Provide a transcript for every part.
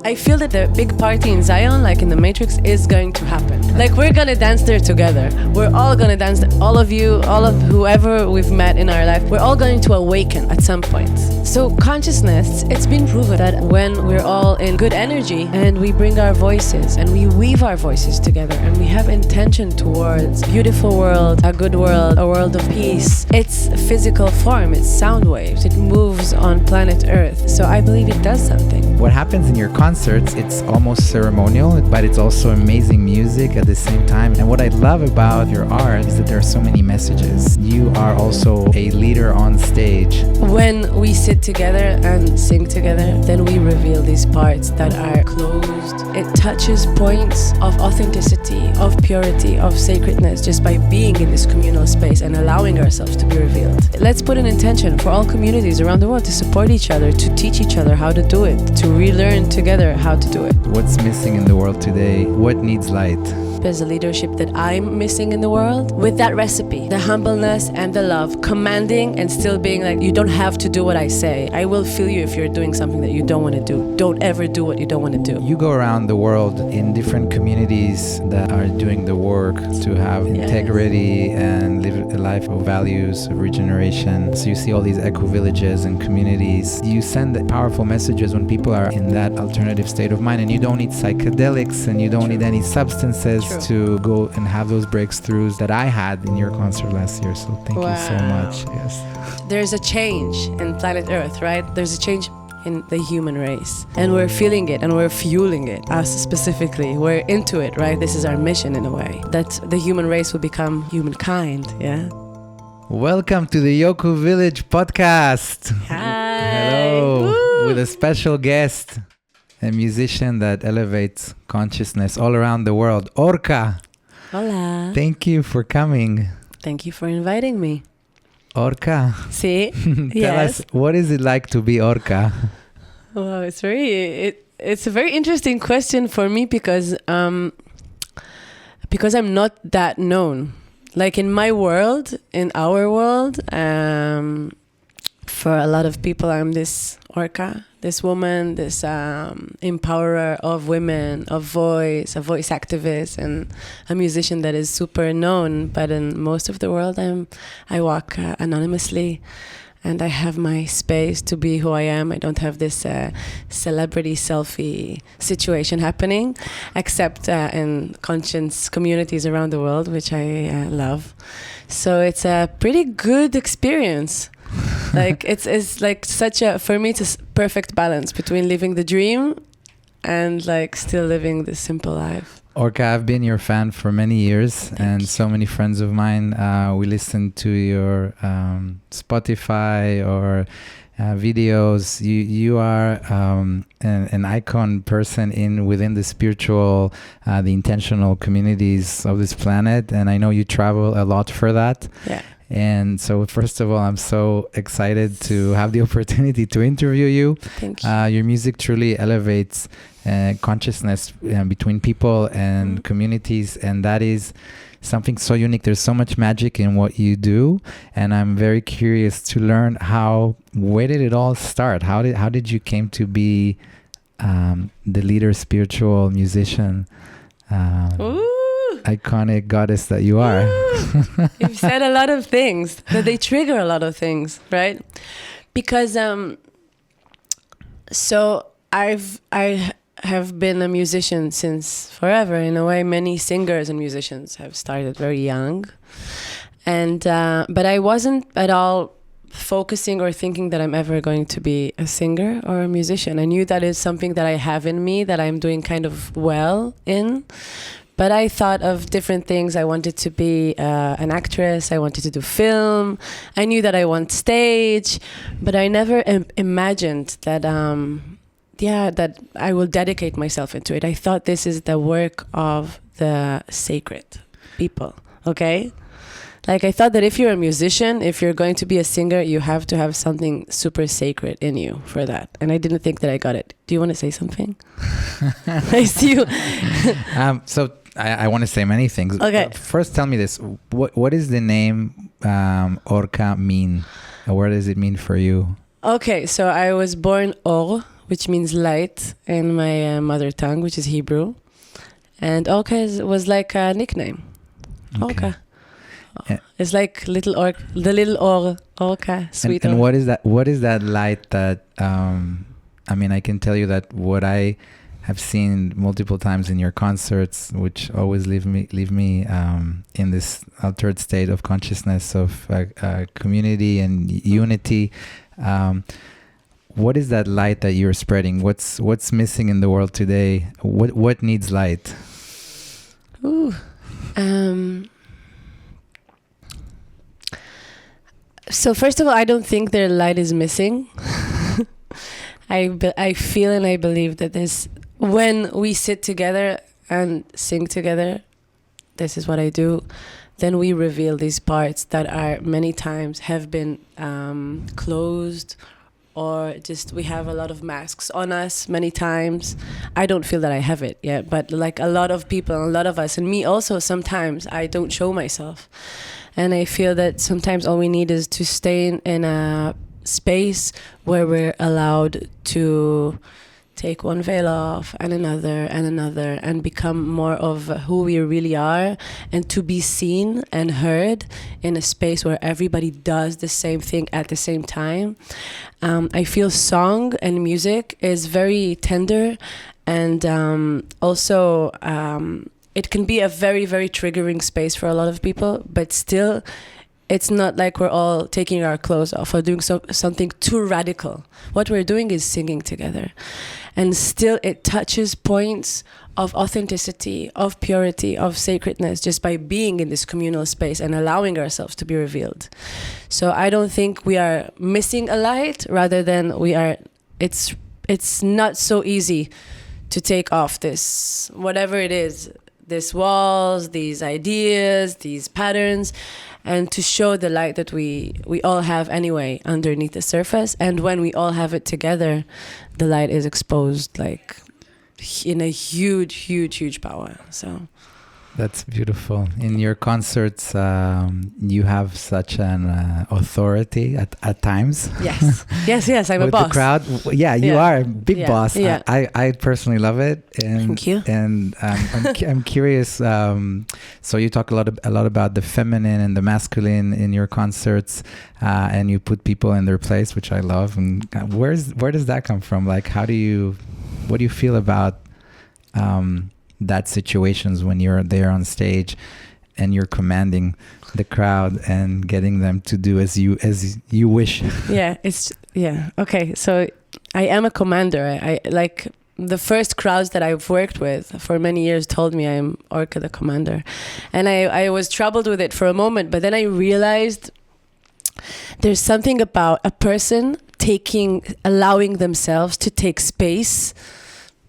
I feel that the big party in Zion, like in the Matrix, is going to happen. Like, we're gonna dance there together. We're all gonna dance there. All of you, all of whoever we've met in our life, we're all going to awaken at some point. So consciousness, it's been proven that when we're all in good energy and we bring our voices and we weave our voices together and we have intention towards a beautiful world, a good world, a world of peace, it's physical form, it's sound waves, it moves on planet Earth. So I believe it does something. What happens in your concerts, it's almost ceremonial, but it's also amazing music at the same time. And what I love about your art is that there are so many messages. You are also a leader on stage. When we sit together and sing together, then we reveal these parts that are closed. It touches points of authenticity, of purity, of sacredness, just by being in this communal space and allowing ourselves to be revealed. Let's put an intention for all communities around the world to support each other, to teach each other how to do it, to relearn together how to do it. What's missing in the world today? What needs light? There's a leadership that I'm missing in the world with that recipe, the humbleness and the love, commanding and still being like, you don't have to do what I say. I will feel you if you're doing something that you don't want to do. Don't ever do what you don't want to do. You go around the world in different communities that are doing the work to have integrity and live a life of values, of regeneration. So you see all these eco-villages and communities. You send powerful messages when people are in that alternative state of mind, and you don't need psychedelics and you don't need any substances to go and have those breakthroughs that I had in your concert last year. So thank you so much. Yes. There's a change in planet Earth, right? There's a change in the human race. And we're feeling it and we're fueling it. Us specifically. We're into it, right? This is our mission in a way. That the human race will become humankind, yeah? Welcome to the YokoVillage podcast. Hi. Hello. Woo. With a special guest. A musician that elevates consciousness all around the world. Orka. Hola. Thank you for coming. Thank you for inviting me. Orka. See? Tell us, what is it like to be Orka? Well, it's a very interesting question for me because I'm not that known. Like in my world, in our world, for a lot of people, I'm this Orka, this woman, this empowerer of women, of voice, a voice activist, and a musician that is super known. But in most of the world, I walk anonymously, and I have my space to be who I am. I don't have this celebrity selfie situation happening, except in conscious communities around the world, which I love. So it's a pretty good experience. Like it's like such a, for me, it's a perfect balance between living the dream and like still living this simple life. Orka, I've been your fan for many years. Thank you. So many friends of mine, we listen to your Spotify or videos. You are an icon person within the spiritual, the intentional communities of this planet, and I know you travel a lot for that. Yeah. And so first of all, I'm so excited to have the opportunity to interview you. Thank you. Your music truly elevates consciousness between people and communities, and that is something so unique. There's so much magic in what you do, and I'm very curious to learn where did it all start? How did you came to be the leader, spiritual musician? Iconic goddess that you are. You've said a lot of things, that they trigger a lot of things, right? Because so I have been a musician since forever. In a way, many singers and musicians have started very young, and but I wasn't at all focusing or thinking that I'm ever going to be a singer or a musician. I knew that is something that I have in me, that I'm doing kind of well in. But I thought of different things. I wanted to be an actress. I wanted to do film. I knew that I want stage, but I never imagined that, that I will dedicate myself into it. I thought this is the work of the sacred people, okay? Like I thought that if you're a musician, if you're going to be a singer, you have to have something super sacred in you for that. And I didn't think that I got it. Do you want to say something? I see you. So I want to say many things. Okay. First, tell me this. What does the name Orka mean? What does it mean for you? Okay, so I was born Or, which means light in my mother tongue, which is Hebrew. And Orka was like a nickname. Okay. Orka. It's like the little Orka, sweet. And what is that? What is that light that? I mean, I can tell you that what I have seen multiple times in your concerts, which always leave me in this altered state of consciousness of community and unity. What is that light that you're spreading? What's missing in the world today? What needs light? Ooh. So first of all, I don't think their light is missing. I feel and I believe that when we sit together and sing together, this is what I do, then we reveal these parts that are many times have been closed, or just we have a lot of masks on us many times. I don't feel that I have it yet, but like a lot of people, a lot of us, and me also, sometimes I don't show myself. And I feel that sometimes all we need is to stay in a space where we're allowed to take one veil off and another and become more of who we really are, and to be seen and heard in a space where everybody does the same thing at the same time. I feel song and music is very tender, and also it can be a very, very triggering space for a lot of people, but still it's not like we're all taking our clothes off or doing something too radical. What we're doing is singing together. And still it touches points of authenticity, of purity, of sacredness, just by being in this communal space and allowing ourselves to be revealed. So I don't think we are missing a light, rather than it's not so easy to take off this, whatever it is, these walls, these ideas, these patterns, and to show the light that we all have anyway underneath the surface. And when we all have it together, the light is exposed like in a huge, huge, huge power. So that's beautiful. In your concerts, you have such an authority at times. Yes, yes, I'm a boss. With the crowd, yeah, you are a big boss. Yeah. I personally love it. And, thank you. And I'm curious. So you talk a lot about the feminine and the masculine in your concerts, and you put people in their place, which I love. And where does that come from? Like, what do you feel about that situations when you're there on stage and you're commanding the crowd and getting them to do as you wish? Okay, so I am a commander. I like the first crowds that I've worked with for many years told me I'm Orka the commander, and I was troubled with it for a moment, but then I realized there's something about a person allowing themselves to take space,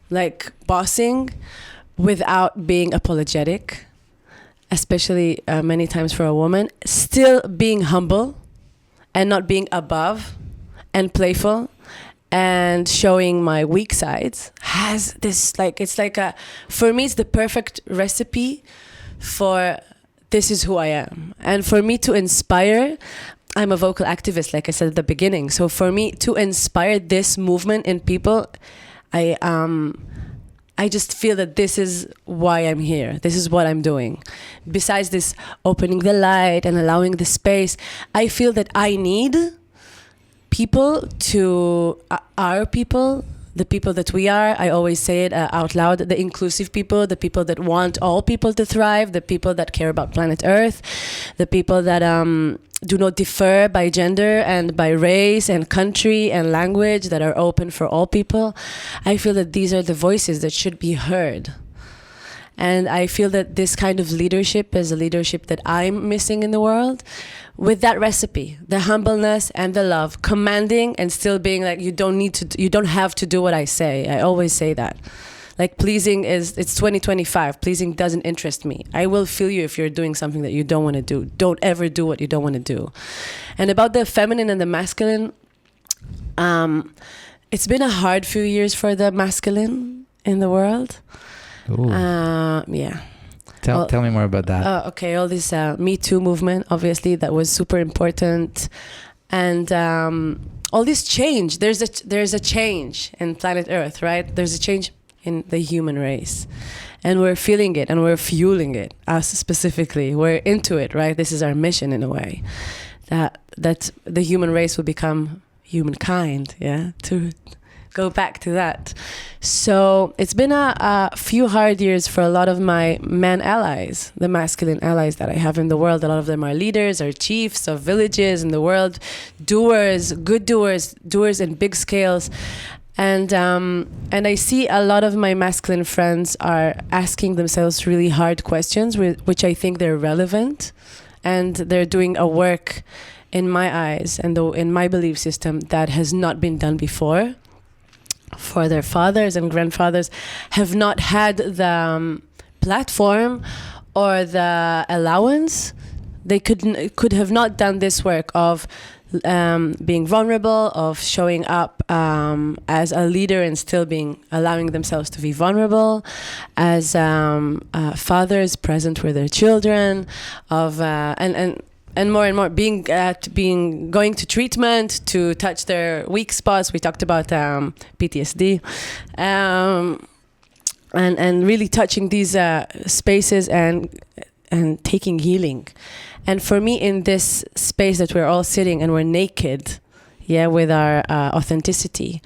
like bossing, without being apologetic, especially many times for a woman, still being humble and not being above and playful and showing my weak sides, has this, like, it's like for me, it's the perfect recipe for this is who I am. And for me to inspire, I'm a vocal activist, like I said at the beginning. So for me to inspire this movement in people, I just feel that this is why I'm here. This is what I'm doing. Besides this opening the light and allowing the space, I feel that I need people our people, the people that we are. I always say it out loud, the inclusive people, the people that want all people to thrive, the people that care about planet Earth, the people that do not differ by gender and by race and country and language, that are open for all people. I feel that these are the voices that should be heard. And I feel that this kind of leadership is a leadership that I'm missing in the world, with that recipe, the humbleness and the love, commanding and still being like, you don't have to do what I say. I always say that. Like, pleasing it's 2025. Pleasing doesn't interest me. I will feel you if you're doing something that you don't want to do. Don't ever do what you don't want to do. And about the feminine and the masculine, it's been a hard few years for the masculine in the world. Yeah. Tell me more about that. Okay, all this Me Too movement, obviously, that was super important. And all this change. There's a change in planet Earth, right? There's a change in the human race, and we're feeling it, and we're fueling it. Us specifically, we're into it, right? This is our mission in a way, that the human race will become humankind. Yeah, to go back to that. So it's been a few hard years for a lot of my man allies, the masculine allies that I have in the world. A lot of them are leaders, are chiefs of villages in the world, doers, good doers in big scales. And I see a lot of my masculine friends are asking themselves really hard questions, which I think they're relevant, and they're doing a work in my eyes and in my belief system that has not been done before. For their fathers and grandfathers have not had the platform or the allowance. They could have not done this work of being vulnerable, of showing up as a leader and still allowing themselves to be vulnerable, as fathers present with their children, of and more going to treatment to touch their weak spots. We talked about PTSD, and really touching these spaces and taking healing. And for me, in this space that we're all sitting and we're naked, with our authenticity,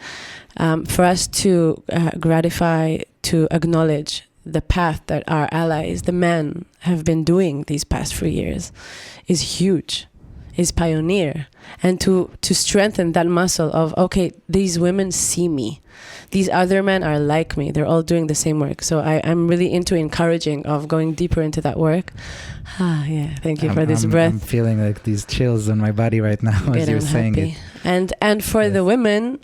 for us to gratify, to acknowledge the path that our allies, the men, have been doing these past few years is huge, is pioneer. And to strengthen that muscle of, okay, these women see me. These other men are like me. They're all doing the same work. So I'm really into encouraging of going deeper into that work. Thank you for this breath. I'm feeling like these chills on my body right now as you're saying it. And for the women,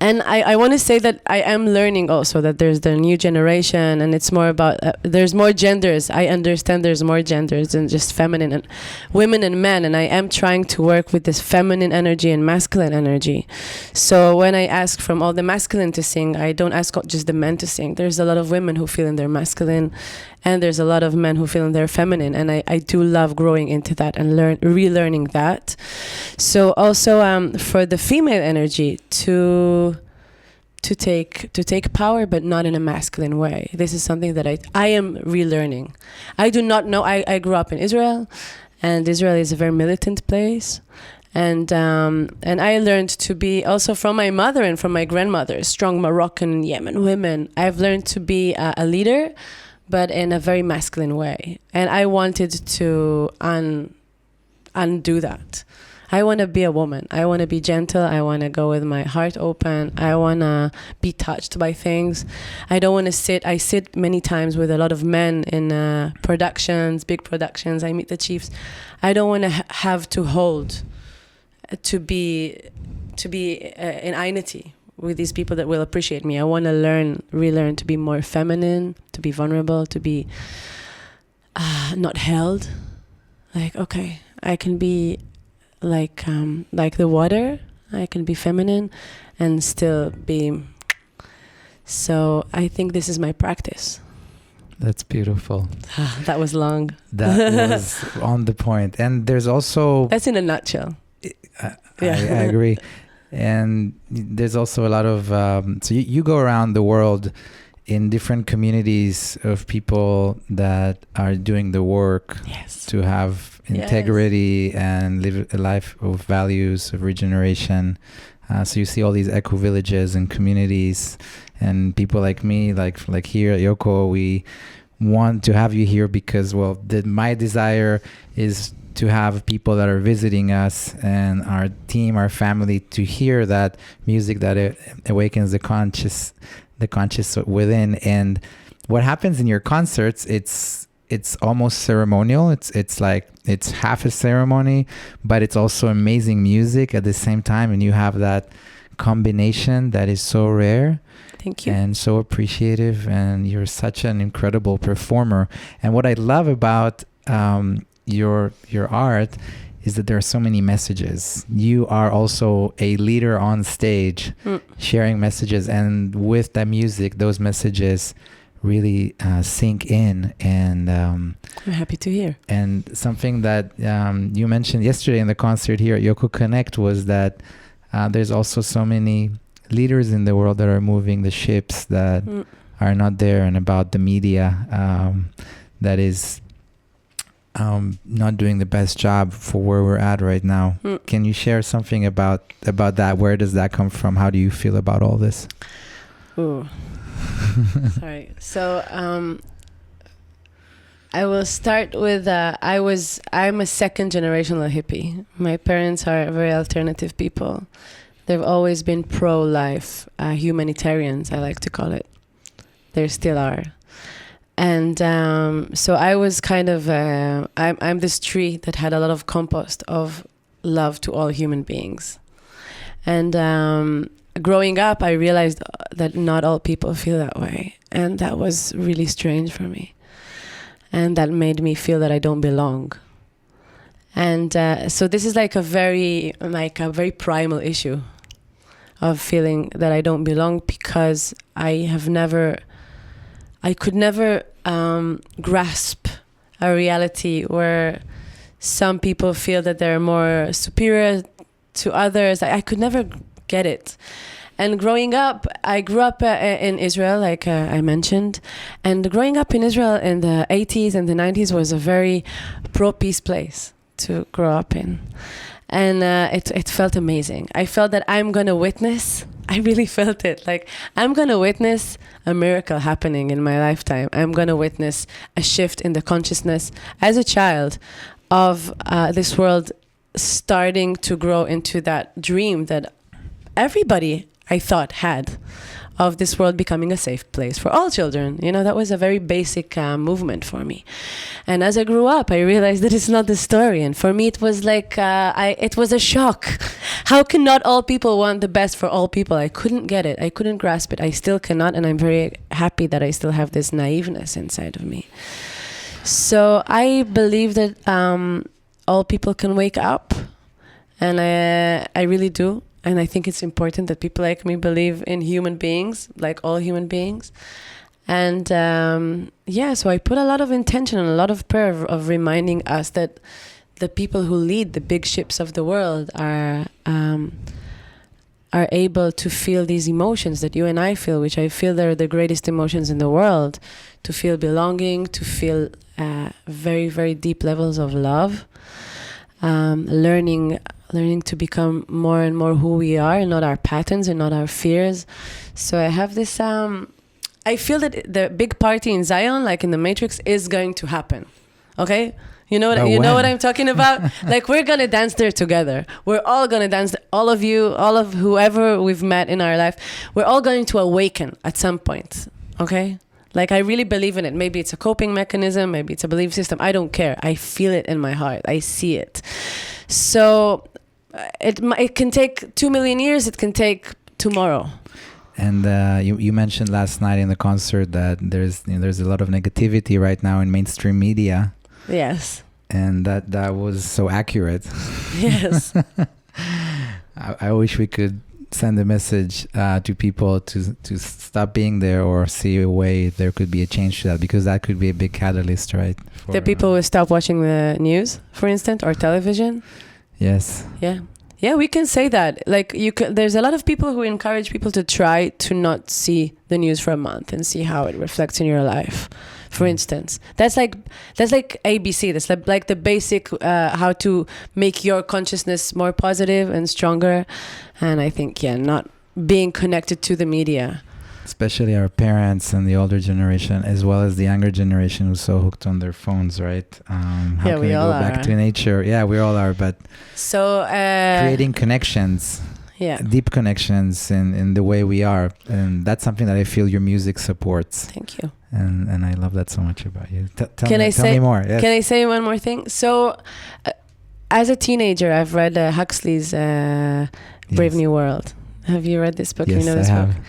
and I want to say that I am learning also that there's the new generation, and it's more about there's more genders. I understand there's more genders than just feminine and women and men, and I am trying to work with this feminine energy and masculine energy. So when I ask from all the masculine to sing, I don't ask just the men to sing. There's a lot of women who feel in their masculine, and there's a lot of men who feel in their feminine, and I do love growing into that and relearning that. So also for the female energy to take power, but not in a masculine way. This is something that I am relearning. I do not know. I grew up in Israel, and Israel is a very militant place. And I learned to be also from my mother and from my grandmother, strong Moroccan and Yemen women. I've learned to be a leader, but in a very masculine way. And I wanted to undo that. I want to be a woman. I want to be gentle. I want to go with my heart open. I want to be touched by things. I don't want to sit. I sit many times with a lot of men in productions, big productions. I meet the chiefs. I don't want to have to hold, to be in einity with these people that will appreciate me. I want to relearn to be more feminine, to be vulnerable, to be not held. Like, okay, I can be like the water. I can be feminine and still be. So I think this is my practice. That's beautiful. That was long. That was on the point. And there's also... That's in a nutshell. I agree. And there's also a lot of... so you go around the world in different communities of people that are doing the work to have integrity and live a life of values, of regeneration. So you see all these eco-villages and communities, and people like me, like here at Yoko, we want to have you here because, well, my desire is to have people that are visiting us and our team, our family, to hear that music that awakens the conscious within. And what happens in your concerts, it's almost ceremonial. It's like it's half a ceremony, but it's also amazing music at the same time, and you have that combination that is so rare. Thank you. And so appreciative, and you're such an incredible performer. And what I love about your art is that there are so many messages. You are also a leader on stage, sharing messages, and with that music, those messages really sink in. And I'm happy to hear. And something that you mentioned yesterday in the concert here at Yoko Connect was that there's also so many leaders in the world that are moving the ships that are not there, and about the media that is not doing the best job for where we're at right now. Can you share something about that? Where does that come from? How do you feel about all this? Ooh. Sorry. So I will start with I'm a second generational hippie. My parents are very alternative people. They've always been pro-life, humanitarians, I like to call it. They still are. And so I was kind of, I'm this tree that had a lot of compost of love to all human beings. And growing up, I realized that not all people feel that way. And that was really strange for me. And that made me feel that I don't belong. And so this is like a very primal issue of feeling that I don't belong, because I could never grasp a reality where some people feel that they're more superior to others. I could never get it. And growing up, I grew up in Israel, like I mentioned. And growing up in Israel in the 80s and the 90s was a very pro-peace place to grow up in. And it felt amazing. I felt that I'm going to witness, I really felt it. Like, I'm going to witness a miracle happening in my lifetime. I'm going to witness a shift in the consciousness as a child of this world starting to grow into that dream that everybody, I thought, had, of this world becoming a safe place for all children. You know, that was a very basic movement for me. And as I grew up, I realized that it's not the story. And for me, it was like, it was a shock. How can not all people want the best for all people? I couldn't get it. I couldn't grasp it. I still cannot. And I'm very happy that I still have this naiveness inside of me. So I believe that all people can wake up. And I really do. And I think it's important that people like me believe in human beings, like all human beings. And so I put a lot of intention and a lot of prayer of reminding us that the people who lead the big ships of the world are able to feel these emotions that you and I feel, which I feel they're the greatest emotions in the world, to feel belonging, to feel very, very deep levels of love, learning to become more and more who we are, and not our patterns and not our fears. So I have this, I feel that the big party in Zion, like in the Matrix, is going to happen. Okay? You know what I'm talking about? Like, we're going to dance there together. We're all going to dance, all of you, all of whoever we've met in our life. We're all going to awaken at some point. Okay? Like, I really believe in it. Maybe it's a coping mechanism. Maybe it's a belief system. I don't care. I feel it in my heart. I see it. So it can take 2 million years. It can take tomorrow. And you mentioned last night in the concert that there's a lot of negativity right now in mainstream media. Yes. And that was so accurate. Yes. I wish we could send a message to people to stop being there, or see a way there could be a change to that, because that could be a big catalyst, right? The people will stop watching the news, for instance, or television. Yes. Yeah, we can say that. Like, there's a lot of people who encourage people to try to not see the news for a month and see how it reflects in your life. For instance, that's like ABC. That's like the basic how to make your consciousness more positive and stronger. And I think, not being connected to the media. Especially our parents and the older generation, as well as the younger generation, who's so hooked on their phones, right? How can we go back to nature? Yeah, we all are. But so creating connections, deep connections in the way we are, and that's something that I feel your music supports. Thank you. And I love that so much about you. Tell me more. Yes. Can I say one more thing? So, as a teenager, I've read Huxley's Brave New World. Have you read this book? Yes, you know this I have. book?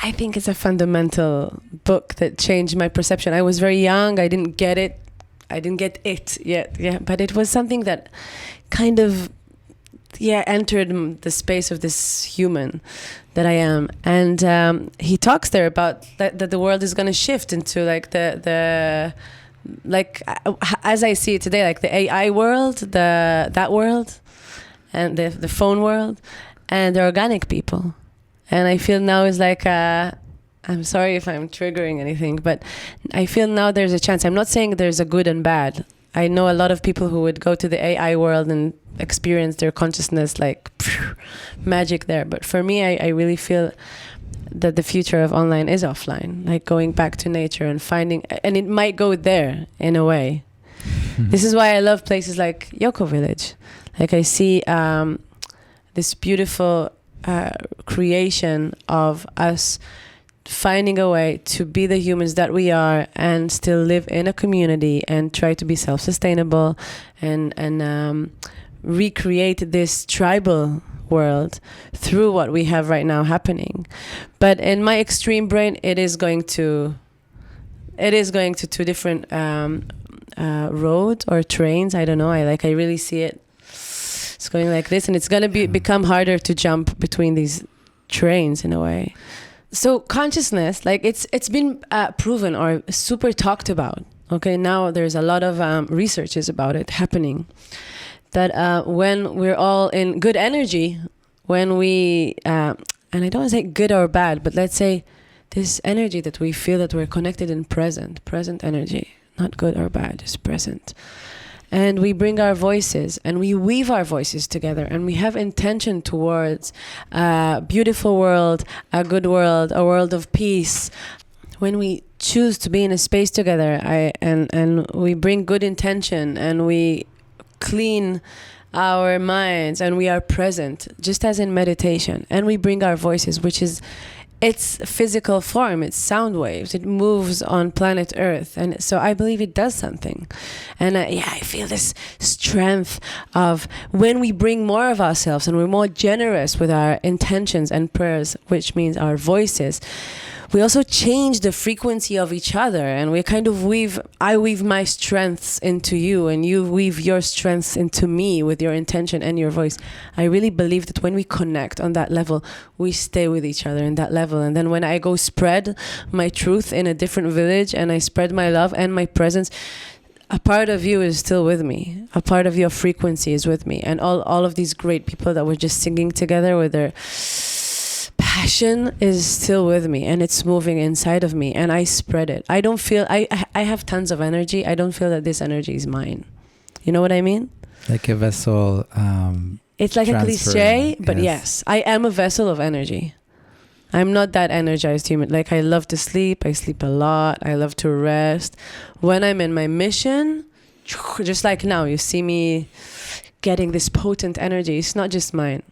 I think it's a fundamental book that changed my perception. I was very young. I didn't get it. Yet. Yeah, but it was something that kind of entered the space of this human that I am. And he talks there about that the world is going to shift into like the like as I see it today, like the AI world, that world, and the phone world. and they're organic people. And I feel now is like I'm sorry if I'm triggering anything, but I feel now there's a chance. I'm not saying there's a good and bad. I know a lot of people who would go to the AI world and experience their consciousness like magic there. But for me, I really feel that the future of online is offline, like going back to nature and finding, and it might go there in a way. This is why I love places like YokoVillage. Like I see this beautiful creation of us finding a way to be the humans that we are and still live in a community and try to be self-sustainable and recreate this tribal world through what we have right now happening. But in my extreme brain, it is going to two different roads or trains. I don't know. I really see it. It's going like this, and it's going to become harder to jump between these trains in a way. So consciousness, like it's been proven or super talked about. Okay, now there's a lot of researches about it happening. That when we're all in good energy, when we, and I don't want to say good or bad, but let's say this energy that we feel that we're connected in present energy, not good or bad, just present. And we bring our voices and we weave our voices together and we have intention towards a beautiful world, a good world, a world of peace. When we choose to be in a space together and we bring good intention and we clean our minds and we are present, just as in meditation, and we bring our voices, which is its physical form, it's sound waves, it moves on planet Earth, and so I believe it does something. And I feel this strength of when we bring more of ourselves and we're more generous with our intentions and prayers, which means our voices, we also change the frequency of each other, and we kind of I weave my strengths into you and you weave your strengths into me with your intention and your voice. I really believe that when we connect on that level, we stay with each other in that level. And then when I go spread my truth in a different village and I spread my love and my presence, a part of you is still with me. A part of your frequency is with me. And all of these great people that were just singing together with their passion is still with me, and it's moving inside of me, and I spread it. I don't feel I have tons of energy. I don't feel that this energy is mine. You know what I mean? Like a vessel. It's like a cliche, but yes, I am a vessel of energy. I'm not that energized human. Like I love to sleep. I sleep a lot. I love to rest. When I'm in my mission, just like now, you see me getting this potent energy. It's not just mine.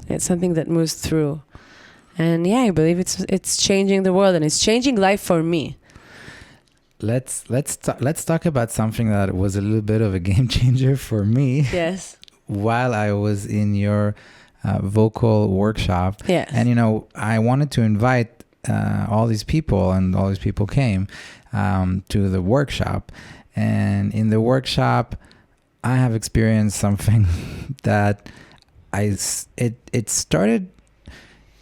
It's something that moves through. And yeah, I believe it's changing the world and it's changing life for me. Let's talk about something that was a little bit of a game changer for me. Yes. While I was in your vocal workshop. Yes. And I wanted to invite all these people, and all these people came to the workshop. And in the workshop, I have experienced something that it started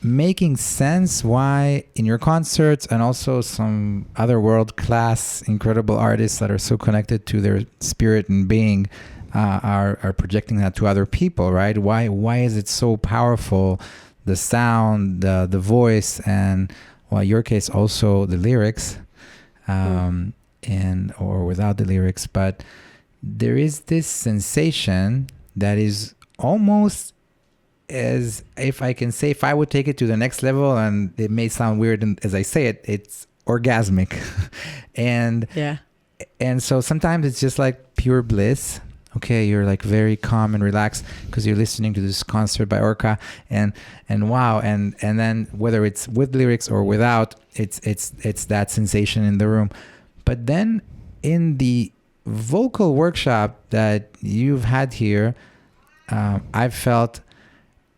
making sense why in your concerts and also some other world-class incredible artists that are so connected to their spirit and being are projecting that to other people, right? Why is it so powerful? The sound, the voice, and well, in your case also the lyrics, and or without the lyrics, but there is this sensation that is almost, as if I can say, if I would take it to the next level, and it may sound weird as I say it, it's orgasmic. And so sometimes it's just like pure bliss. Okay, you're like very calm and relaxed because you're listening to this concert by Orka, and wow, and then whether it's with lyrics or without, it's that sensation in the room. But then in the vocal workshop that you've had here, I've felt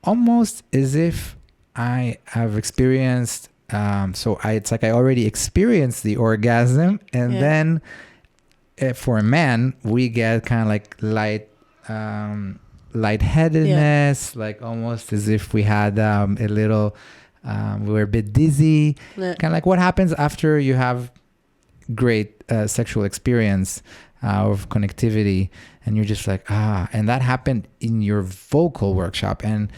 almost as if I have experienced, it's like I already experienced the orgasm, and then for a man, we get kind of like lightheadedness, like almost as if we had a little, we were a bit dizzy, kind of like what happens after you have great sexual experience of connectivity, and you're just like, and that happened in your vocal workshop. And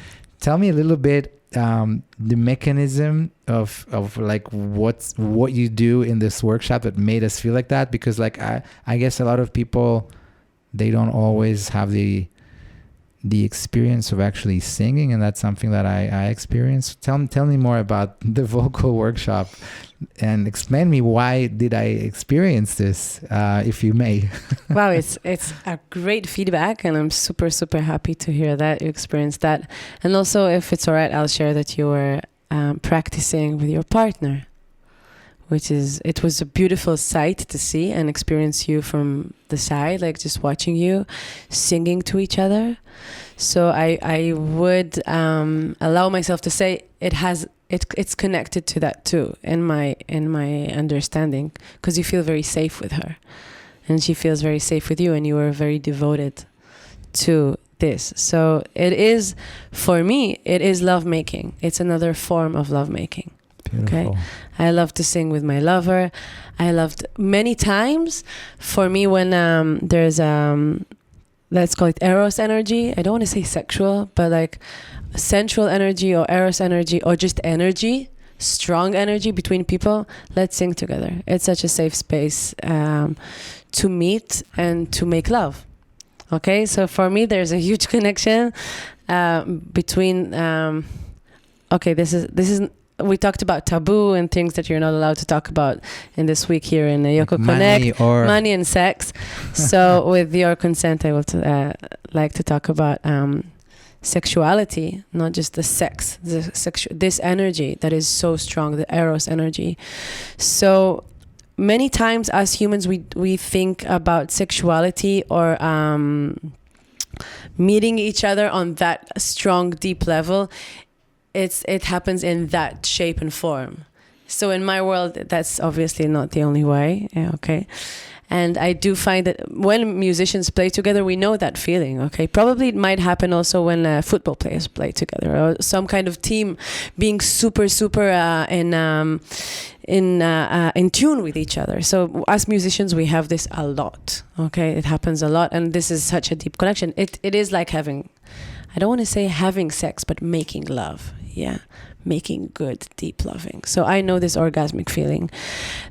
tell me a little bit the mechanism of like what you do in this workshop that made us feel like that, because like I guess a lot of people, they don't always have the experience of actually singing, and that's something that I experienced. Tell me more about the vocal workshop and explain me why did I experience this, if you may. Wow, it's a great feedback, and I'm super, super happy to hear that you experienced that. And also, if it's all right, I'll share that you were practicing with your partner, it was a beautiful sight to see and experience you from the side, like just watching you singing to each other. So I would allow myself to say it's connected to that too in my understanding, because you feel very safe with her and she feels very safe with you, and you are very devoted to this. So it is, for me, it is lovemaking. It's another form of lovemaking. Beautiful. Okay, I love to sing with my lover. I loved many times. For me, when there's let's call it eros energy. I don't want to say sexual, but like sensual energy or eros energy or just energy, strong energy between people. Let's sing together. It's such a safe space to meet and to make love. Okay, so for me, there's a huge connection between. Okay, this is. We talked about taboo and things that you're not allowed to talk about in this week here in Yoko Connect, money and sex. So with your consent, I will like to talk about sexuality, not just the sex, this energy that is so strong, the eros energy. So many times as humans, we think about sexuality or meeting each other on that strong, deep level. It happens in that shape and form. So in my world, that's obviously not the only way. Yeah, okay. And I do find that when musicians play together, we know that feeling. Okay. Probably it might happen also when football players play together, or some kind of team being super, super in tune with each other. So as musicians, we have this a lot. Okay. It happens a lot. And this is such a deep connection. It is like having, I don't want to say having sex, but making love. Yeah, making good, deep loving. So I know this orgasmic feeling.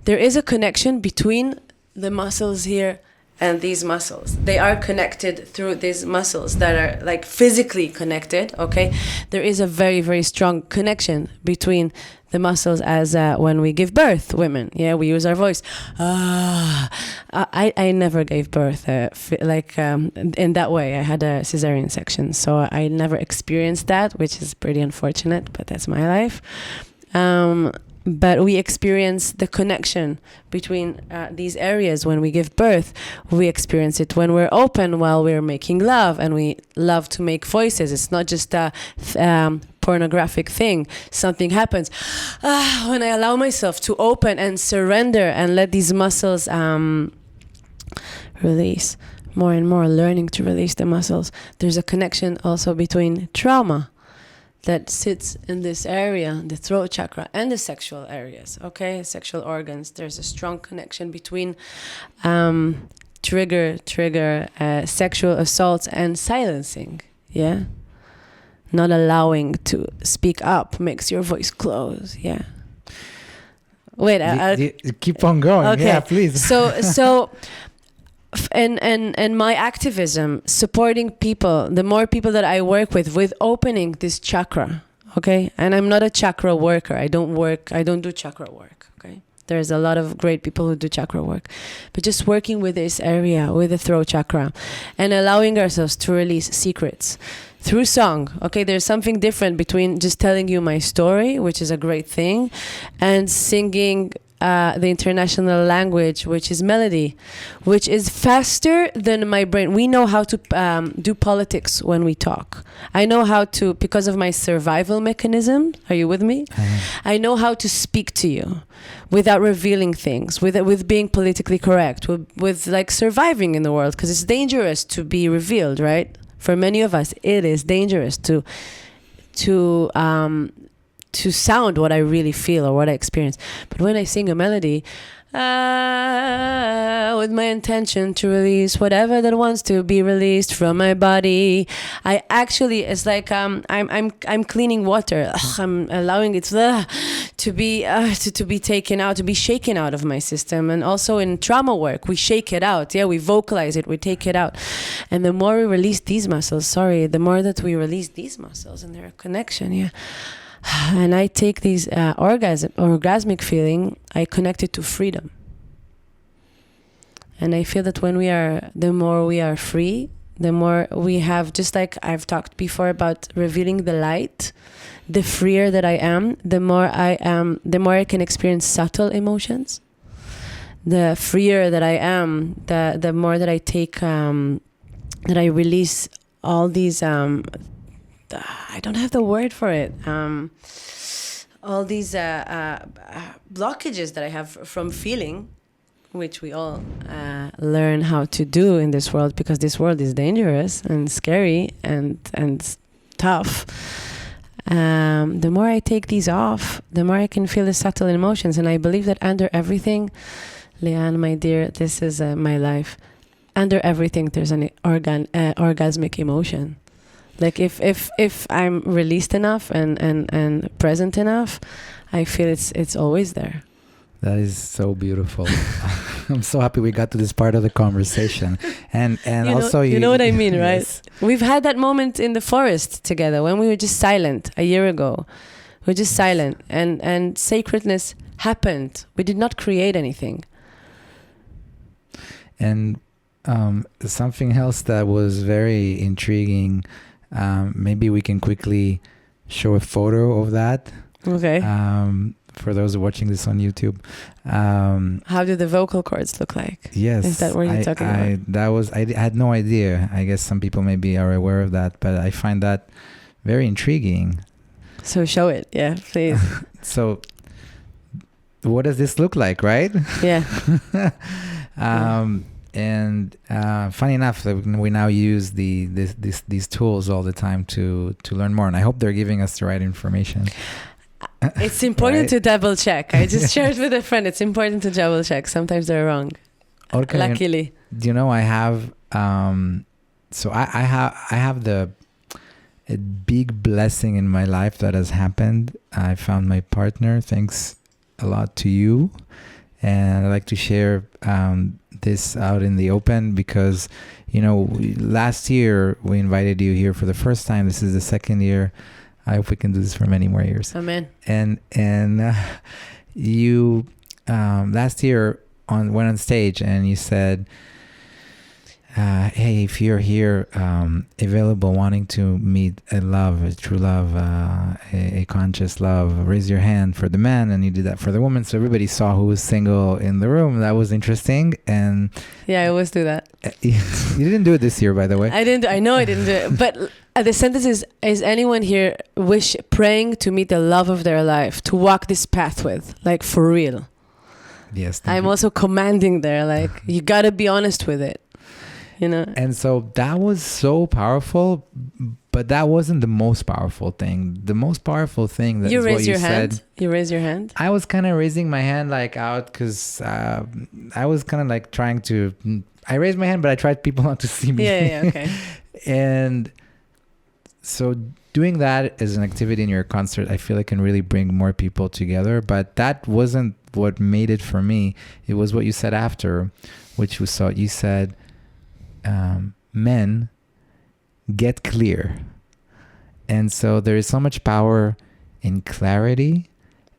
There is a connection between the muscles here and these muscles. They are connected through these muscles that are like physically connected, okay? There is a very, very strong connection between the muscles as when we give birth, women. Yeah, we use our voice. I never gave birth in that way. I had a cesarean section, so I never experienced that, which is pretty unfortunate, but that's my life. But we experience the connection between these areas when we give birth. We experience it when we're open while we're making love, and we love to make voices. It's not just a pornographic thing. Something happens when I allow myself to open and surrender and let these muscles release more and more, learning to release the muscles. There's a connection also between trauma that sits in this area, the throat chakra, and the sexual areas, okay? Sexual organs. There's a strong connection between trigger, sexual assaults and silencing, yeah? Not allowing to speak up makes your voice close, yeah? Wait, keep on going, okay. Yeah, please. So and my activism, supporting people, the more people that I work with opening this chakra, okay? And I'm not a chakra worker. I don't do chakra work, okay? There's a lot of great people who do chakra work. But just working with this area, with the throat chakra, and allowing ourselves to release secrets through song, okay? There's something different between just telling you my story, which is a great thing, and singing the international language, which is melody, which is faster than my brain. We know how to do politics when we talk. I know how to, because of my survival mechanism, are you with me? I know how to speak to you without revealing things, with being politically correct, with like surviving in the world, because it's dangerous to be revealed, right? For many of us, it is dangerous to to sound what I really feel or what I experience. But when I sing a melody, with my intention to release whatever that wants to be released from my body, I actually, it's like I'm cleaning water. I'm allowing it to be taken out, to be shaken out of my system. And also in trauma work, we shake it out. Yeah, we vocalize it, we take it out. And the more we release these muscles, the more that we release these muscles and their connection, yeah. And I take these orgasmic feeling, I connect it to freedom. And I feel that the more we are free, the more we have, just like I've talked before about revealing the light, the freer that I am, the more I can experience subtle emotions. The freer that I am, the more that I take, that I release all these, I don't have the word for it. All these blockages that I have from feeling, which we all learn how to do in this world, because this world is dangerous and scary and tough. The more I take these off, the more I can feel the subtle emotions. And I believe that under everything, Leanne, my dear, this is my life. Under everything, there's an orgasmic emotion. Like if I'm released enough and present enough, I feel it's always there. That is so beautiful. I'm so happy we got to this part of the conversation. And also you know what I mean, right? Yes. We've had that moment in the forest together when we were just silent a year ago. We were just silent and sacredness happened. We did not create anything. And something else that was very intriguing, maybe we can quickly show a photo of that. Okay. For those watching this on YouTube. How do the vocal cords look like? Yes. Is that what you're talking about? I had no idea. I guess some people maybe are aware of that, but I find that very intriguing. So show it. Yeah, please. So what does this look like, right? Yeah. And funny enough, we now use these tools all the time to learn more, and I hope they're giving us the right information. It's important right? to double check. I just shared with a friend. It's important to double check. Sometimes they're wrong. Orka, luckily, do you know I have? So I have a big blessing in my life that has happened. I found my partner. Thanks a lot to you, and I'd like to share this out in the open because, last year we invited you here for the first time. This is the second year. I hope we can do this for many more years. Amen. And you last year went on stage and you said, hey, if you're here available, wanting to meet a true love, a conscious love, raise your hand for the man. And you did that for the woman. So everybody saw who was single in the room. That was interesting. And yeah, I always do that. You didn't do it this year, by the way. I know I didn't do it. But the sentence is anyone here praying to meet the love of their life, to walk this path with, like for real? Yes. I'm also commanding there, like you got to be honest with it. And so that was so powerful, but that wasn't the most powerful thing. The most powerful thing that you is raise what you your said. Hand. You raise your hand. I was kind of raising my hand like out because I was kind of like trying to. I raised my hand, but I tried people not to see me. Yeah, okay. And so doing that as an activity in your concert, I feel it can really bring more people together. But that wasn't what made it for me. It was what you said after, which was you said. Men get clear, and so there is so much power in clarity,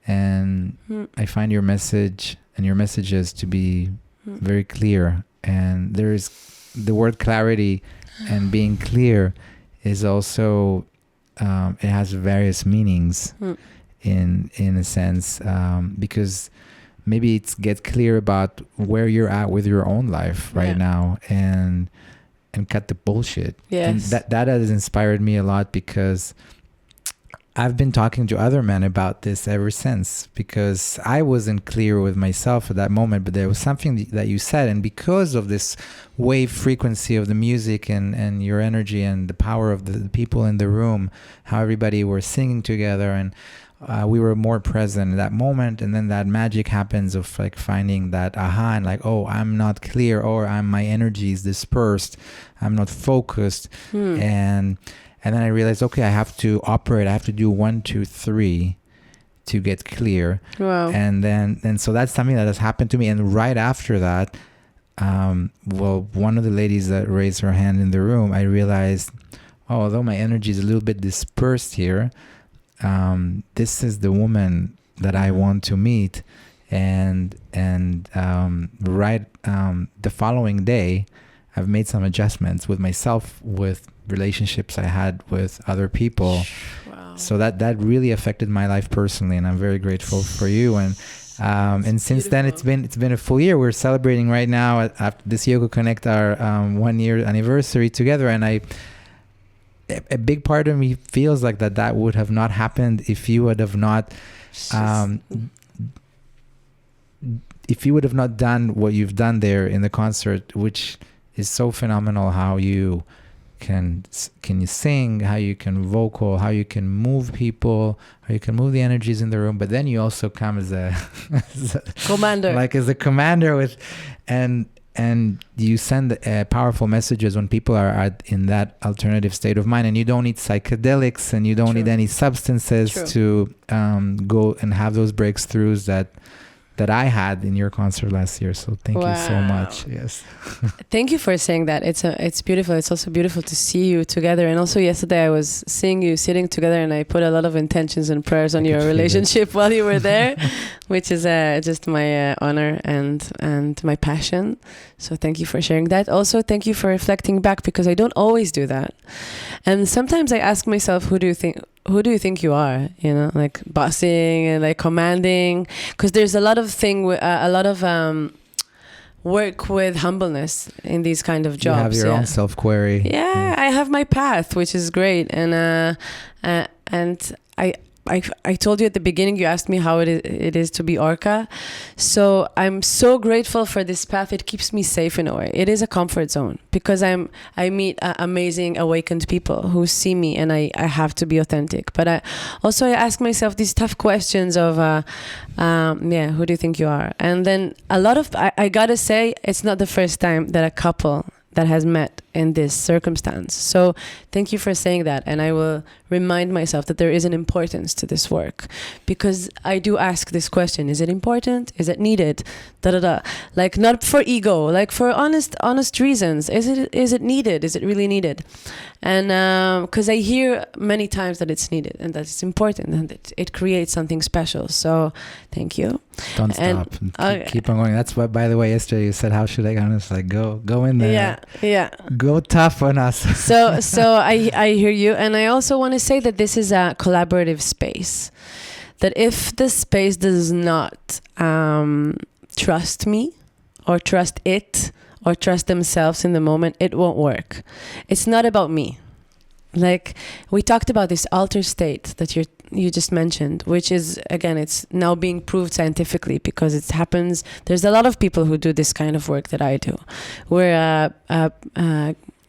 and I find your message and your messages to be very clear, and there is the word clarity and being clear is also it has various meanings in a sense, because maybe it's get clear about where you're at with your own life right now and cut the bullshit. Yes. And that has inspired me a lot because I've been talking to other men about this ever since, because I wasn't clear with myself at that moment, but there was something that you said, and because of this wave frequency of the music and your energy and the power of the people in the room, how everybody were singing together and we were more present in that moment, and then that magic happens of like finding that aha, and like, oh, I'm not clear, or my energy is dispersed, I'm not focused. And then I realized, okay, I have to operate, I have to do 1, 2, 3 to get clear. Wow. And so that's something that has happened to me. And right after that, one of the ladies that raised her hand in the room, I realized, oh, although my energy is a little bit dispersed here, this is the woman that I want to meet. And the following day, I've made some adjustments with myself, with relationships I had with other people. Wow. So that really affected my life personally, and I'm very grateful for you. And since then, it's been a full year. We're celebrating right now after this Yoko Connect our 1 year anniversary together, and a big part of me feels like that would have not happened if you would have not done what you've done there in the concert, which is so phenomenal. How you can you sing, how you can vocal, how you can move people, how you can move the energies in the room, but then you also come as a commander, like as a commander with, and you send powerful messages when people are in that alternative state of mind, and you don't need psychedelics, and you don't need any substances to go and have those breakthroughs that I had in your concert last year. So thank you so much. Yes. Thank you for saying that. It's beautiful. It's also beautiful to see you together. And also yesterday I was seeing you sitting together, and I put a lot of intentions and prayers on your relationship while you were there, which is just my honor and my passion. So thank you for sharing that. Also, thank you for reflecting back, because I don't always do that. And sometimes I ask myself, who do you think you are? You know, like bossing and like commanding, because there's a lot of work with humbleness in these kind of jobs. You have your own self-query. Yeah, I have my path, which is great. And I told you at the beginning, you asked me how it is to be Orka. So I'm so grateful for this path. It keeps me safe in a way. It is a comfort zone, because I meet amazing awakened people who see me, and I have to be authentic. But I ask myself these tough questions of, who do you think you are? And then I gotta say, it's not the first time that a couple that has met in this circumstance. So thank you for saying that. And I will remind myself that there is an importance to this work, because I do ask this question: is it important? Is it needed? Like, not for ego, like for honest reasons. Is it needed? Is it really needed? And because I hear many times that it's needed and that it's important and that it creates something special. So thank you. Don't stop. Keep on going. That's what, by the way, yesterday you said, how should I go? And it's like, go in there. Yeah. Go tough on us. So I hear you. And I also want to say that this is a collaborative space. That if the space does not trust me, or trust it, or trust themselves in the moment, it won't work. It's not about me. Like, we talked about this altered state that you just mentioned, which is, again, it's now being proved scientifically, because it happens. There's a lot of people who do this kind of work that I do. We're a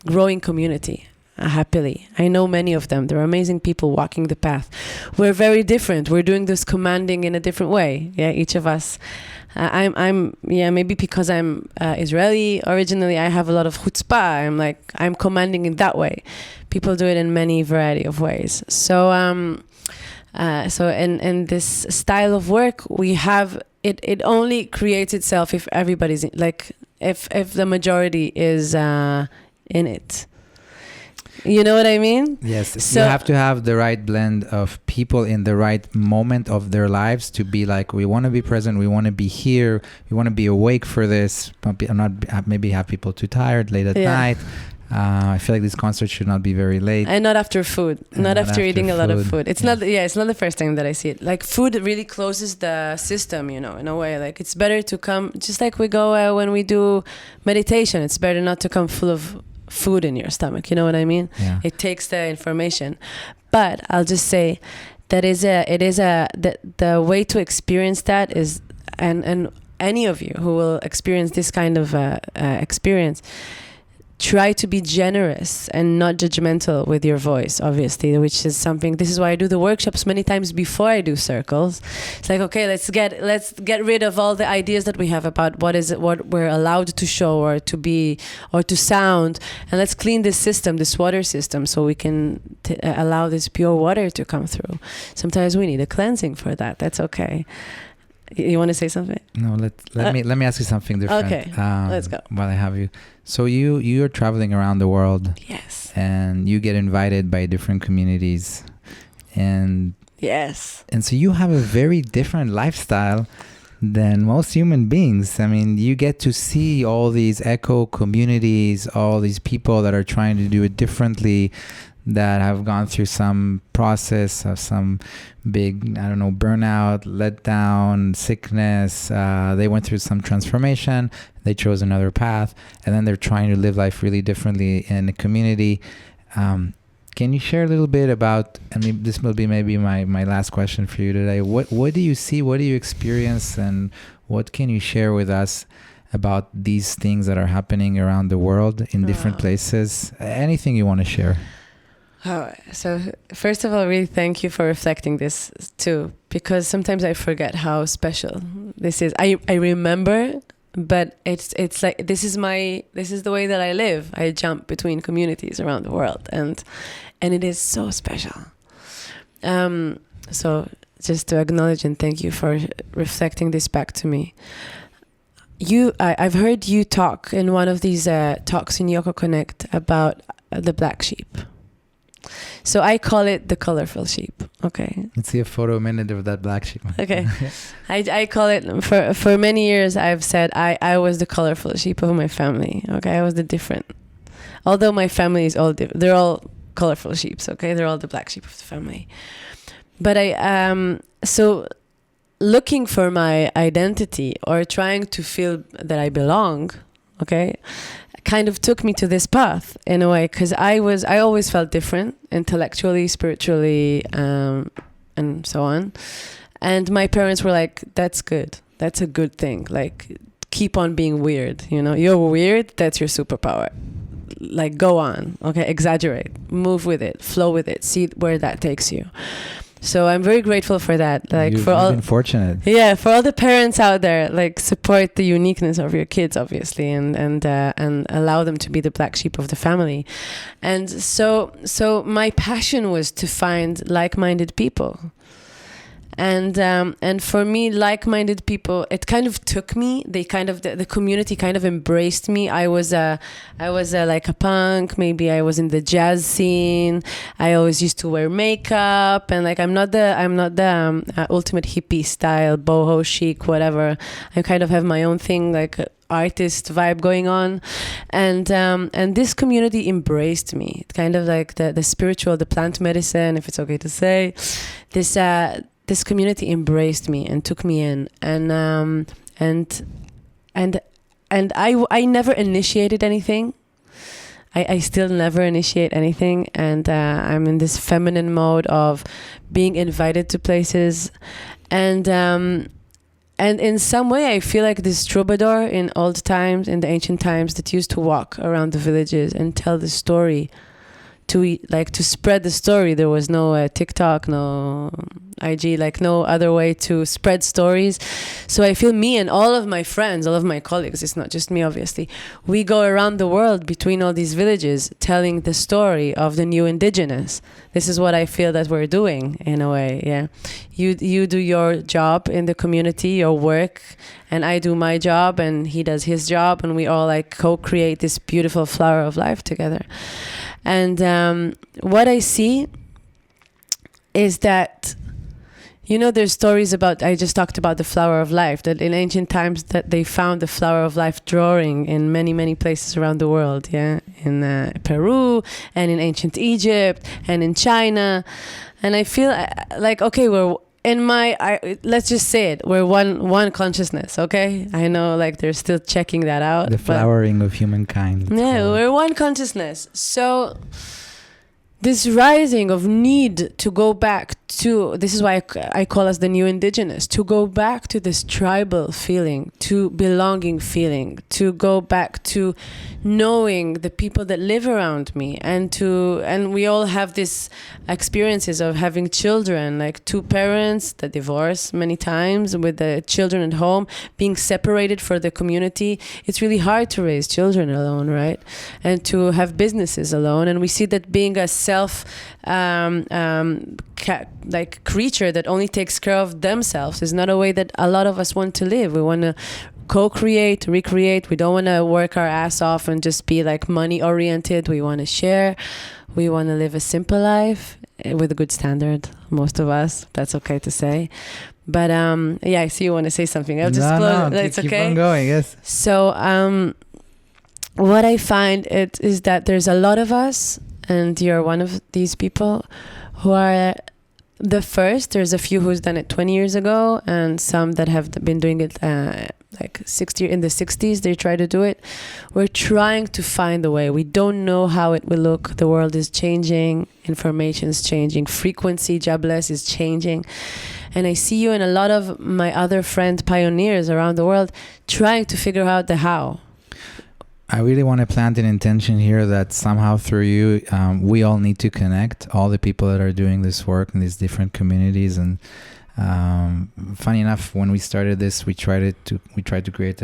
growing community, happily. I know many of them. They're amazing people walking the path. We're very different. We're doing this commanding in a different way. Yeah, each of us. Maybe because I'm Israeli originally, I have a lot of chutzpah. I'm commanding in that way. People do it in many variety of ways. So in this style of work, we have it only creates itself if everybody's if the majority is in it. You know what I mean? Yes. So you have to have the right blend of people in the right moment of their lives to be like, we want to be present, we want to be here, we want to be awake for this. Not maybe have people too tired late at night. I feel like these concerts should not be very late. And not after food. Not after eating a lot of food. It's not the first time that I see it. Like, food really closes the system, in a way. Like, it's better to come, just like we go when we do meditation, it's better not to come full of food in your stomach. You know what I mean? Yeah. It takes the information. But I'll just say that the way to experience that is, and any of you who will experience this kind of experience, try to be generous and not judgmental with your voice, obviously, which is something. This is why I do the workshops many times before I do circles. It's like, okay, let's get rid of all the ideas that we have about what we're allowed to show or to be or to sound, and let's clean this system, this water system, so we can allow this pure water to come through. Sometimes we need a cleansing for that. That's okay. You want to say something? No, let me ask you something different. Okay, let's go. While I have you, so you're traveling around the world. Yes. And you get invited by different communities, and yes. And so you have a very different lifestyle than most human beings. I mean, you get to see all these eco communities, all these people that are trying to do it differently, that have gone through some process of some big, I don't know, burnout, letdown, sickness. They went through some transformation. They chose another path, and then they're trying to live life really differently in the community. Can you share a little bit about, I mean, this will be maybe my last question for you today. What do you see? What do you experience? And what can you share with us about these things that are happening around the world in different places? Anything you want to share? So first of all, really thank you for reflecting this too, because sometimes I forget how special this is. I remember, but it's like this is the way that I live. I jump between communities around the world, and it is so special. So just to acknowledge and thank you for reflecting this back to me. I've heard you talk in one of these talks in Yoko Connect about the black sheep. So I call it the colorful sheep. Okay. Let's see a photo a minute of that black sheep. Okay. I call it, for many years I've said I was the colorful sheep of my family. Okay. I was the different. Although my family is all different. They're all colorful sheeps. Okay. They're all the black sheep of the family. But so looking for my identity or trying to feel that I belong, okay, kind of took me to this path in a way, because I always felt different intellectually, spiritually, and so on. And my parents were like, that's good. That's a good thing. Like, keep on being weird. You know, you're weird. That's your superpower. Like, go on. Okay. Exaggerate, move with it, flow with it, see where that takes you. So I'm very grateful for that. Like, you've been fortunate. Yeah, for all the parents out there, like, support the uniqueness of your kids, obviously, and allow them to be the black sheep of the family. And so my passion was to find like-minded people. And for me, like-minded people, it kind of took me. They kind of the community kind of embraced me. I was like a punk. Maybe I was in the jazz scene. I always used to wear makeup, and like I'm not the ultimate hippie style, boho chic, whatever. I kind of have my own thing, like artist vibe going on, and this community embraced me. It kind of like the spiritual, the plant medicine, if it's okay to say, this community embraced me and took me in, and I never initiated anything. I still never initiate anything, and I'm in this feminine mode of being invited to places, and in some way I feel like this troubadour in old times, in the ancient times, that used to walk around the villages and tell the story, to spread the story. There was no TikTok, no IG, like no other way to spread stories. So I feel me and all of my friends, all of my colleagues, it's not just me obviously, we go around the world between all these villages telling the story of the new indigenous. This is what I feel that we're doing in a way. Yeah, you do your job in the community, your work, and I do my job, and he does his job, and we all like co-create this beautiful flower of life together. And what I see is that, you know, there's stories about, I just talked about the flower of life, that in ancient times that they found the flower of life drawing in many, many places around the world. Yeah, in Peru, and in ancient Egypt, and in China. And I feel like, okay, we're in let's just say it, we're one consciousness. Okay, I know, like, they're still checking that out, the flowering of humankind. Yeah, we're one consciousness. So this rising of need to go back to, this is why I call us the new indigenous, to go back to this tribal feeling, to belonging feeling, to go back to knowing the people that live around me, and we all have these experiences of having children, like two parents that divorce many times with the children at home, being separated for the community. It's really hard to raise children alone, right? And to have businesses alone. And we see that being a self creature that only takes care of themselves is not a way that a lot of us want to live. We want to co-create, recreate. We don't want to work our ass off and just be like money oriented. We want to share. We want to live a simple life with a good standard. Most of us, that's okay to say. But yeah, I see you want to say something. I'll just close. No, it's keep okay. on going. Yes. So what I find is that there's a lot of us, and you're one of these people who are the first. There's a few who's done it 20 years ago, and some that have been doing it like 60 in the 60s. They try to do it. We're trying to find a way. We don't know how it will look. The world is changing. Information is changing. Frequency, jobless, is changing. And I see you and a lot of my other friend pioneers around the world trying to figure out the how. I really want to plant an intention here that somehow through you, we all need to connect, all the people that are doing this work in these different communities. And funny enough, when we started this, we tried to create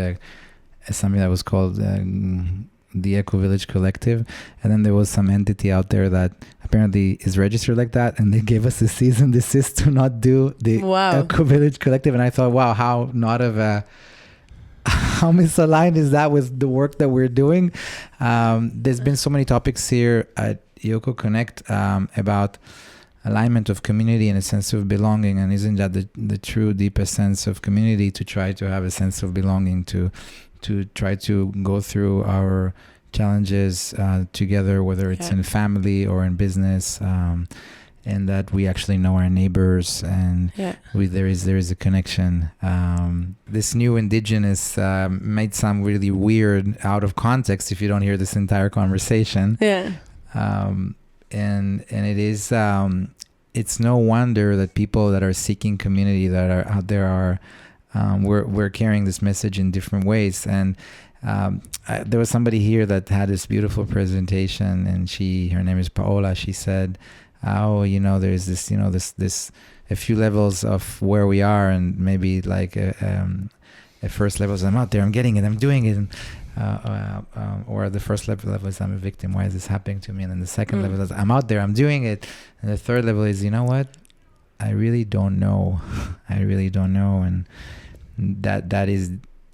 something that was called the YokoVillage Collective. And then there was some entity out there that apparently is registered like that, and they gave us a cease and desist to not do the YokoVillage Collective. And I thought, wow, how misaligned is that with the work that we're doing? There's been so many topics here at Yoko Connect about alignment of community and a sense of belonging. And isn't that the true deepest sense of community, to try to have a sense of belonging, to try to go through our challenges together, whether it's in family or in business, and that we actually know our neighbors, and there is a connection. This new indigenous might sound really weird out of context if you don't hear this entire conversation. And it is it's no wonder that people that are seeking community, that are out there, are we're carrying this message in different ways. And there was somebody here that had this beautiful presentation, and her name is Paola. She said, there's this a few levels of where we are, and maybe like at first level is I'm out there, I'm getting it, I'm doing it, or the first level is I'm a victim, why is this happening to me? And then the second level is I'm out there, I'm doing it, and the third level is, you know what, I really don't know. And that is,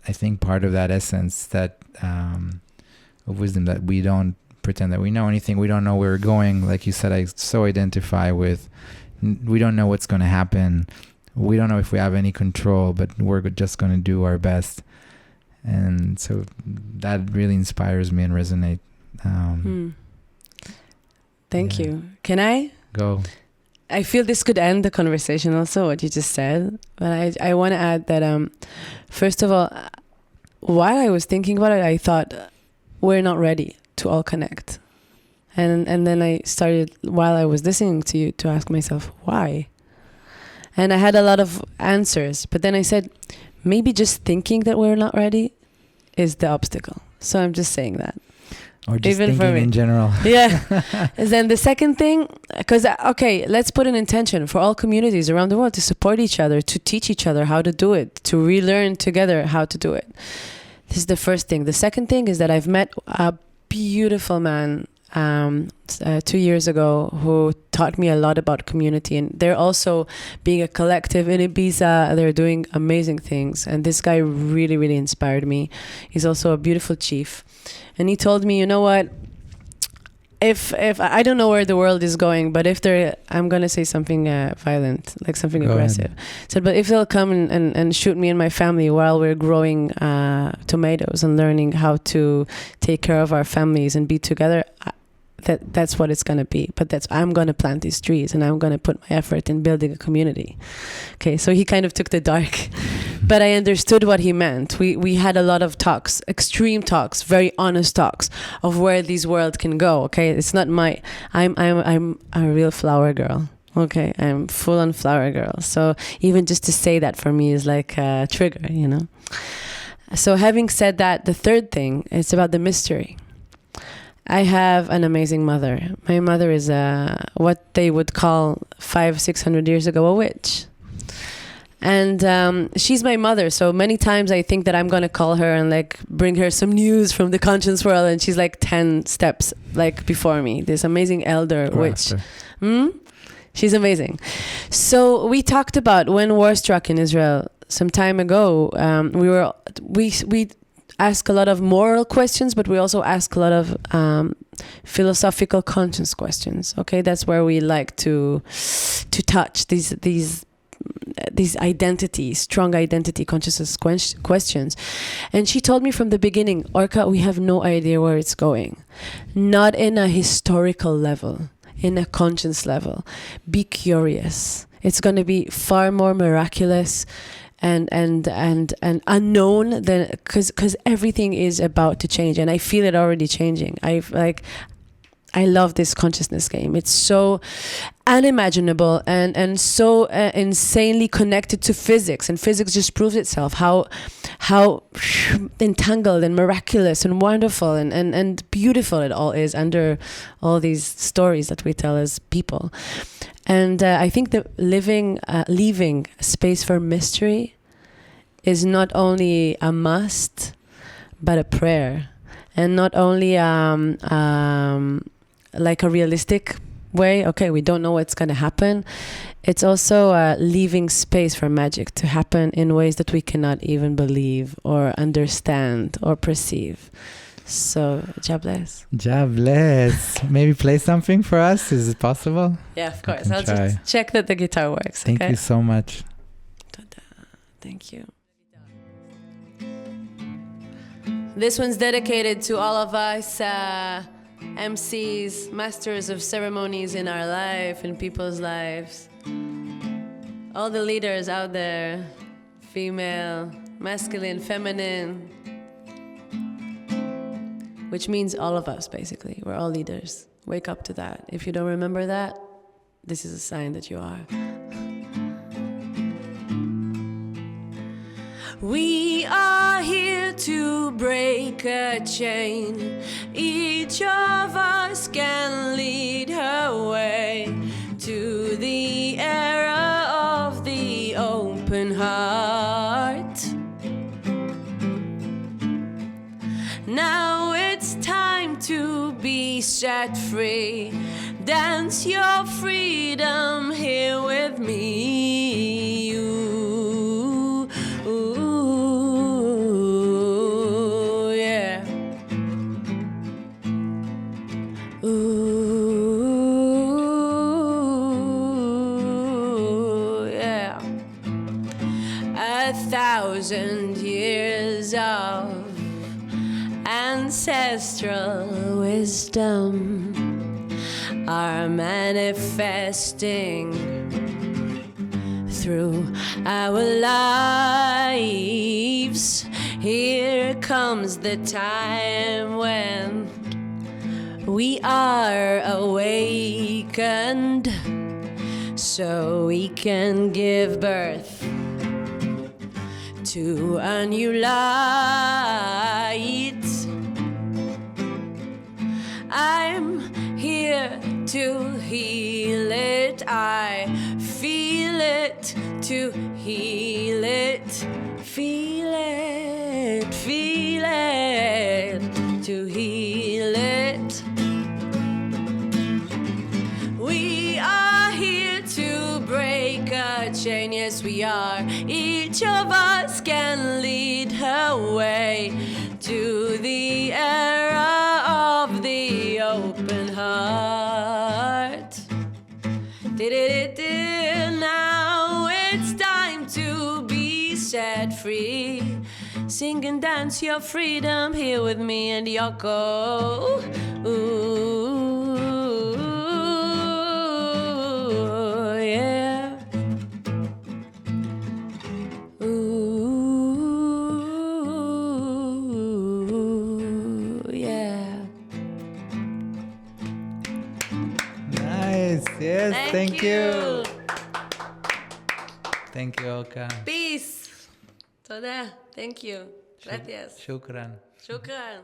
I think, part of that essence that of wisdom, that we don't pretend that we know anything. We don't know where we're going. Like you said, I so identify with, we don't know what's going to happen. We don't know if we have any control, but we're just going to do our best. And so that really inspires me and resonate. Thank you. Can I? Go. I feel this could end the conversation also, what you just said. But I want to add that, first of all, while I was thinking about it, I thought we're not ready to all connect. And then I started, while I was listening to you, to ask myself, why? And I had a lot of answers. But then I said, maybe just thinking that we're not ready is the obstacle. So I'm just saying that. Or just even thinking in general. Yeah. And then the second thing, because, okay, let's put an intention for all communities around the world to support each other, to teach each other how to do it, to relearn together how to do it. This is the first thing. The second thing is that I've met a beautiful man 2 years ago who taught me a lot about community, and they're also being a collective in Ibiza. They're doing amazing things, and this guy really, really inspired me. He's also a beautiful chief, and he told me, you know what, if I don't know where the world is going, but if I'm gonna say something violent, like something aggressive. So, but if they'll come and shoot me and my family while we're growing tomatoes and learning how to take care of our families and be together, that's what it's going to be. But I'm going to plant these trees, and I'm going to put my effort in building a community. Okay, so he kind of took the dark but I understood what he meant. We had a lot of talks, extreme talks, very honest talks of where this world can go. Okay, it's not my. I'm a real flower girl. Okay, I'm full on flower girl. So even just to say that for me is like a trigger, you know. So having said that, the third thing is about the mystery. I have an amazing mother. My mother is what they would call 500-600 years ago a witch. And she's my mother, so many times I think that I'm gonna call her and like bring her some news from the conscience world, and she's like 10 steps like before me. This amazing elder witch. She's amazing. So we talked about when war struck in Israel some time ago. We ask a lot of moral questions, but we also ask a lot of philosophical conscience questions. Okay, that's where we like to touch these identity, strong identity consciousness questions. And she told me from the beginning, Orka, we have no idea where it's going. Not in a historical level, in a conscience level. Be curious. It's going to be far more miraculous and unknown than, because everything is about to change, and I feel it already changing. I love this consciousness game. It's so unimaginable and so insanely connected to physics, and physics just proves itself how entangled and miraculous and wonderful and beautiful it all is under all these stories that we tell as people. And I think that leaving space for mystery is not only a must, but a prayer, and not only like a realistic way. Okay, we don't know what's going to happen. It's also leaving space for magic to happen in ways that we cannot even believe or understand or perceive. So, God bless. God bless. Maybe play something for us? Is it possible? Yeah, of course. I'll just check that the guitar works. Thank you so much. Thank you. This one's dedicated to all of us MCs, masters of ceremonies in our life, in people's lives. All the leaders out there, female, masculine, feminine, which means all of us, basically. We're all leaders. Wake up to that. If you don't remember that, this is a sign that you are. We are here to break a chain. Each of us can lead her way to the era of the open heart. Now it's time to be set free. Dance your freedom here with me. Ooh, yeah. Ooh, yeah. 1,000 years of ancestral wisdom are manifesting through our lives. Here comes the time when we are awakened, so we can give birth to a new light. I'm here to heal it. I feel it to heal it. Feel it, feel it to heal it. We are here to break a chain. Yes, we are. Each of us can lead her way to the era of the open heart. Now it's time to be set free. Sing and dance your freedom here with me and Yoko. Ooh, yeah. Ooh. Yes, thank you. you. Thank you, Orka. Peace. תודה. Thank you. Gracias. Shukran. שוכרן.